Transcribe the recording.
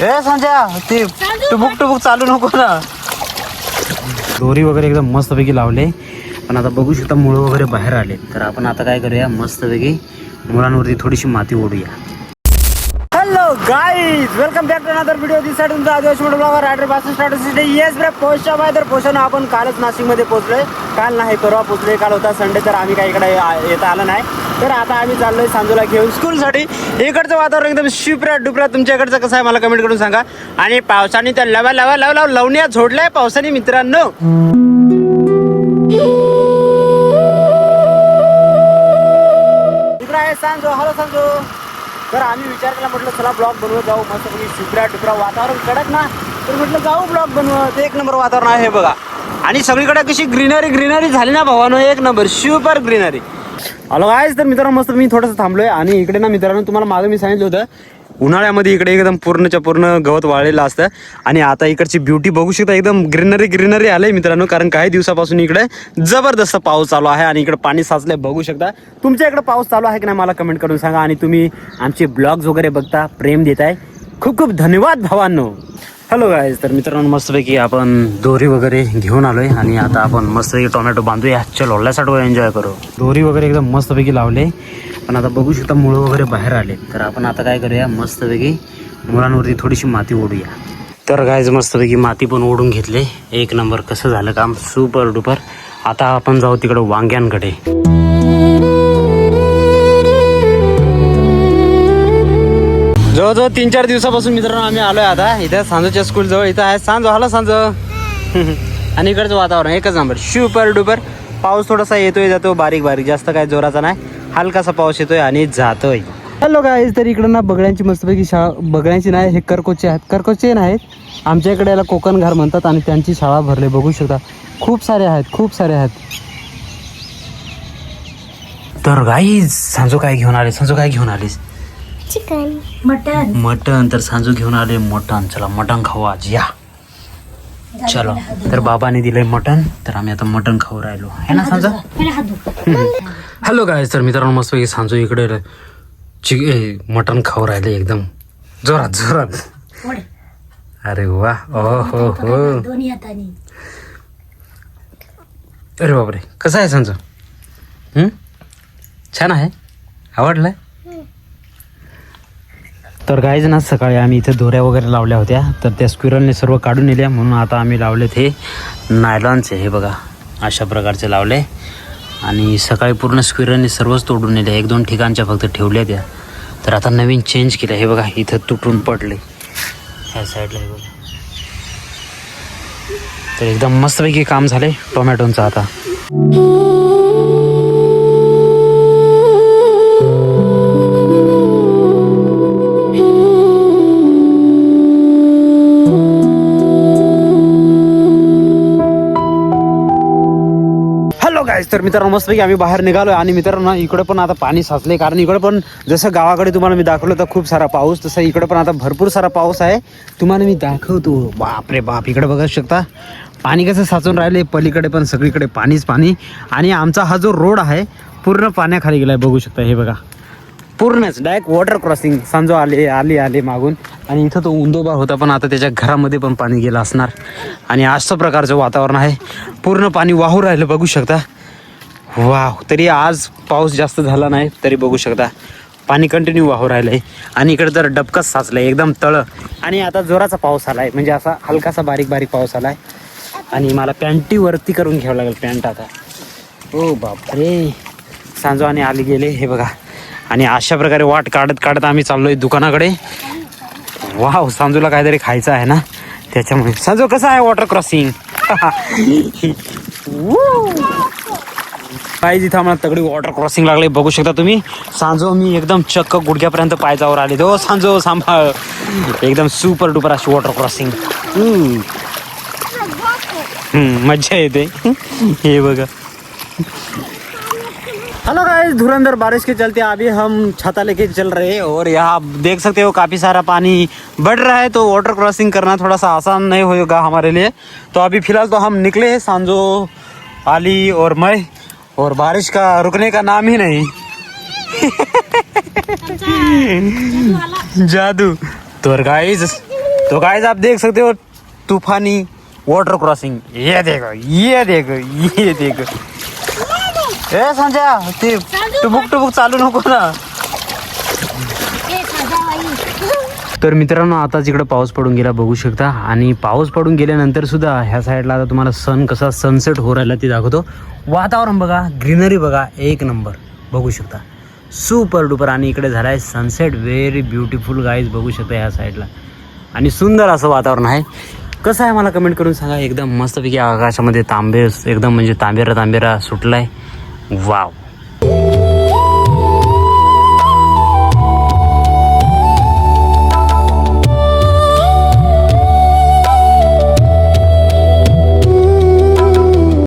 ए संजय ते टुबुक चालू नको ना. दोरी वगैरे एकदम मस्तपैकी लावले, पण आता बघू शकता मुळं वगैरे बाहेर आले. तर आपण आता काय करूया, मस्तपैकी मुळांवरती थोडीशी माती ओढूया. Hello guys, welcome back to another video. This side तुमचा आदिवासी मोटर ब्लॉगर रायडर पासून स्टार्ट होते. येस ब्रे, पोहोचा बाय. तर पोहोचलो आपण कालच नाशिकमध्ये पोहोचलोय. काल नाही परवा पोहोचलोय. काल होता संडे, तर आम्ही काही इकडे येता आलं नाही. तर आता आम्ही चाललोय सांजूला घेऊन स्कूलसाठी. इकडचं वातावरण एकदम शिपऱ्या डुपऱ्या. तुमच्या इकडचं कसं आहे मला कमेंट करून सांगा. आणि पावसाने तर लवण्या झोडलाय पावसाने मित्रांनो. इकडे आहे सांजो. हॅलो सांजो. तर आम्ही विचार केला, म्हटलं चला ब्लॉग बनवत जाऊ. मस्तपैकी शिपऱ्या डुपऱ्या वातावरण कडक ना, तर म्हटलं जाऊ ब्लॉग बनवत. एक नंबर वातावरण आहे बघा. आणि सगळीकडे कशी ग्रीनरी झाली ना भावानो, एक number super greenery. Hello guys, तर मित्रांनो मस्त मी थोडंसं थांबलोय. आणि इकडे ना मित्रांनो, तुम्हाला मागे मी सांगितलं होतं उन्हाळ्यामध्ये इकडे एकदम पूर्णच्या पूर्ण गवत वाळलेलं असतं. आणि आता इकडची ब्युटी बघू शकता, एकदम ग्रीनरी आलंय मित्रांनो. कारण काही दिवसापासून इकडे जबरदस्त पाऊस चालू आहे आणि इकडे पाणी साचलंय बघू शकता. तुमच्या इकडे पाऊस चालू आहे की नाही मला कमेंट करून सांगा. आणि तुम्ही आमचे ब्लॉग्स वगैरे बघता, प्रेम देताय, खूप खूप धन्यवाद भावांनो. हॅलो गाईज, तर मित्रांनो मस्तपैकी आपण दोरी वगैरे घेऊन आलोय. आणि आता आपण मस्तपैकी टोमॅटो बांधूया. चलो लॅसाठी एन्जॉय करू. दोरी वगैरे एकदम मस्तपैकी लावले, पण आता बघू शकता मुळं वगैरे बाहेर आले. तर आपण आता काय करूया, मस्तपैकी मुळांवरती थोडीशी माती ओढूया. तर गाईज मस्तपैकी माती पण ओढून घेतले. एक नंबर. कसं झालं काम, सुपर डुपर. आता आपण जाऊ तिकडं वांग्यांकडे. जवळजवळ 3-4 दिवसापासून मित्रांनो आम्ही आलोय आता इथं सांजोच्या स्कूल जवळ. इथं आहे सांजो. हॅलो सांजो. आणि इकडचं वातावरण एकच नंबर सुपर डुपर. पाऊस थोडासा येतोय जातो, बारीक बारीक, जास्त काय जोराचा नाही, हलकासा पाऊस येतोय आणि जातोय. हॅलो गाईज, तर इकडं ना बगड्यांची मस्तपैकी शाळा, बगड्यांची नाही, हे करकोचे आहेत. करकोचे नाहीत, आमच्या इकडे याला कोकण घार म्हणतात. आणि त्यांची शाळा भरले बघू शकता. खूप सारे आहेत. तर गाईज सांजो काय घेऊन आलीस? Chicken, mutton. तर सांजू घेऊन आले मटन. चला मटन खाऊ आज या. चलो, तर बाबाने दिलंय मटन, तर आम्ही आता मटन खाऊ राहिलो है ना सांजू. हॅलो गाईज, तर मित्रांनो मस्तपैकी सांजू इकडे मटन खाऊ राहिले एकदम जोरात. अरे वा, ओ हो हो. अरे बापरे, कसं आहे सांजू? छान आहे, आवडलंय. तर गाईज ना, सकाळी आम्ही इथे दोऱ्या वगैरे लावल्या होत्या, तर त्या स्क्विरलने सर्व काढून नेल्या. म्हणून आता आम्ही लावलेत हे नायलॉनचे. हे बघा अशा प्रकारचे लावले. आणि सकाळी पूर्ण स्क्विरलने सर्वच तोडून नेले. 1-2 ठिकाणच्या फक्त ठेवल्या त्या. तर आता नवीन चेंज केलं. हे बघा इथं तुटून पडले ह्या साईडला. हे बघा, तर एकदम मस्तपैकी काम झाले टोमॅटोंचं आता. तर मित्रांनो मस्तपैकी आम्ही बाहेर निघालो. आणि मित्रांनो इकडे पण आता पाणी साचले. कारण इकडे पण जसं गावाकडे तुम्हाला मी दाखवलं तर खूप सारा पाऊस, तसं इकडे पण आता भरपूर सारा पाऊस आहे. तुम्हाला मी दाखवतो. बाप रे बाप, इकडे बघू शकता पाणी कसं साचून राहिले. पलीकडे पण सगळीकडे पाणीच पाणी. आणि आमचा हा जो रोड आहे पूर्ण पाण्याखाली गेलाय बघू शकता. हे बघा पूर्णच डायरेक्ट वॉटर क्रॉसिंग. सांजो आले मागून. आणि इथं तो उंदोबा होता, पण आता त्याच्या घरामध्ये पण पाणी गेलं असणार. आणि अशा प्रकारचं वातावरण आहे, पूर्ण पाणी वाहू राहिलं बघू शकता. वाव, तरी आज पाऊस जास्त झाला नाही, तरी बघू शकता पाणी कंटिन्यू वाहू राहिलंय. आणि इकडे तर डबकच साचलंय एकदम तळ. आणि आता जोराचा पाऊस आलाय, म्हणजे असा हलकासा बारीक पाऊस आलाय. आणि मला पॅन्टी वरती करून घ्यावं लागेल पॅन्ट आता. ओ बापरे, सांजो आणि आली गेले. हे बघा, आणि अशा प्रकारे वाट काढत आम्ही चाललोय दुकानाकडे. वाव, सांजूला काहीतरी खायचं आहे ना, त्याच्यामुळे. सांजो कसं आहे वॉटर क्रॉसिंग? काही इथं आम्हाला तगडी वॉटर क्रॉसिंग लागले बघू शकता तुम्ही. सांजो मी एकदम चक्क गुडघ्यापर्यंत पायजावर आले. हो सांजो सांभाळ, एकदम सुपर डुपर अशी वॉटर क्रॉसिंग. मजा येते. हे बघा. हेलो गाइस, धुरंधर बारिश के चलते अभी हम छाता लेके चल रहे हैं. और यहाँ देख सकते हो काफ़ी सारा पानी बढ़ रहा है, तो वाटर क्रॉसिंग करना थोड़ा सा आसान नहीं होगा हमारे लिए. तो अभी फिलहाल तो हम निकले हैं, सांजो, आली और मैं. और बारिश का रुकने का नाम ही नहीं. जादू. तो गाइस तो गाइस आप देख सकते हो तूफानी वाटर क्रॉसिंग. ये देखो ये देखो ये देखो. ए संजय ते टुबुक चालू नको ना. तर मित्रांनो आता इकडे पाऊस पडून गेला बघू शकता. आणि पाऊस पडून गेल्यानंतर सुद्धा ह्या साईडला आता तुम्हाला सन कसा सनसेट हो राहिला ते दाखवतो. वातावरण बघा, ग्रीनरी बघा, एक नंबर बघू शकता, सुपर डुपर. आणि इकडे झाला आहे सनसेट, व्हेरी ब्युटिफुल गाईज बघू शकता ह्या साईडला. आणि सुंदर असं वातावरण आहे. कसं आहे मला कमेंट करून सांगा. एकदम मस्तपैकी आकाशामध्ये तांबे एकदम म्हणजे तांबेरा सुटला आहे. वाव.